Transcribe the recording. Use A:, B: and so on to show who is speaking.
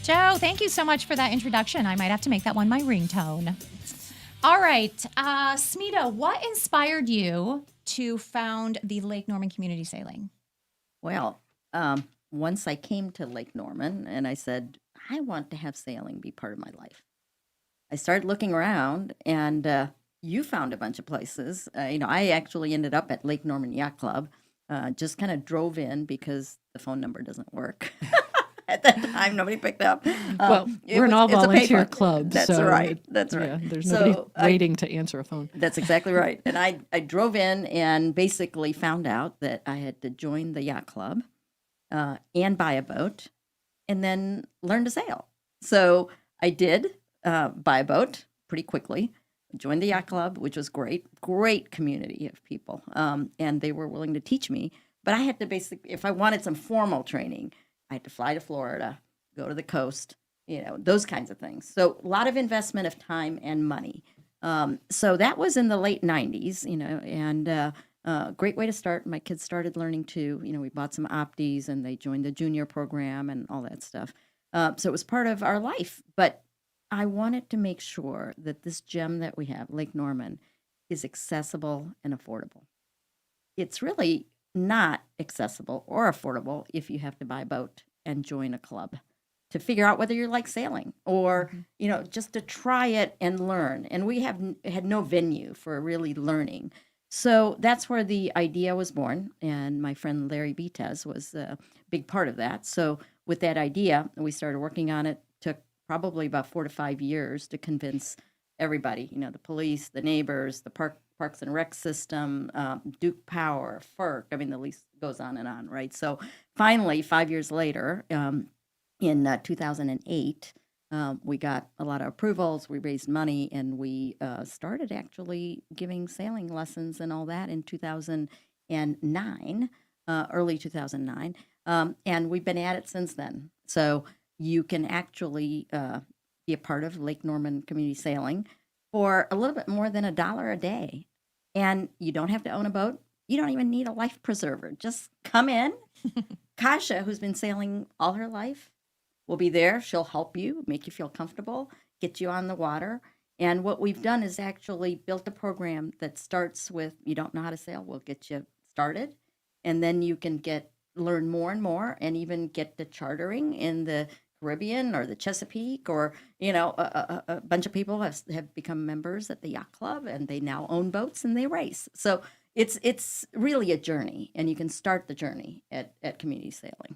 A: Joe, thank you so much for that introduction. I might have to make that one my ringtone. All right. Smita, what inspired you to found the Lake Norman Community Sailing?
B: Well, once I came to Lake Norman and I said, I want to have sailing be part of my life. I started looking around and you found a bunch of places. I actually ended up at Lake Norman Yacht Club. Just kind of drove in because the phone number doesn't work. At that time, nobody picked up.
C: Well, we're an all-volunteer club,
B: That's
C: so
B: right. That's right.
C: Yeah, there's nobody waiting to answer a phone.
B: That's exactly right. And I drove in and basically found out that I had to join the yacht club and buy a boat and then learn to sail. So I did buy a boat pretty quickly, joined the yacht club, which was great community of people. And they were willing to teach me. But I had to basically, if I wanted some formal training, I had to fly to Florida, go to the coast, those kinds of things. So a lot of investment of time and money. So that was in the late 90s, and great way to start. My kids started learning too. We bought some Opties and they joined the junior program and all that stuff. So it was part of our life. But I wanted to make sure that this gem that we have, Lake Norman, is accessible and affordable. It's really not accessible or affordable if you have to buy a boat and join a club to figure out whether you like sailing or, just to try it and learn. And we had no venue for really learning. So that's where the idea was born. And my friend Larry Betez was a big part of that. So with that idea, we started working on it. Took probably about 4 to 5 years to convince everybody, the police, the neighbors, the Parks and Rec system, Duke Power, FERC. I mean, the list goes on, right? So finally, 5 years later, in 2008, we got a lot of approvals. We raised money, and we started actually giving sailing lessons and all that in 2009, early 2009. And we've been at it since then. So you can actually be a part of Lake Norman Community Sailing for a little bit more than $1 a day. And you don't have to own a boat. You don't even need a life preserver. Just come in. Kasia, who's been sailing all her life, will be there. She'll help you, make you feel comfortable, get you on the water. And what we've done is actually built a program that starts with, you don't know how to sail, we'll get you started. And then you can learn more and more and even get to chartering in the Caribbean or the Chesapeake, or a bunch of people have become members at the yacht club and they now own boats and they race. So it's really a journey, and you can start the journey at community sailing.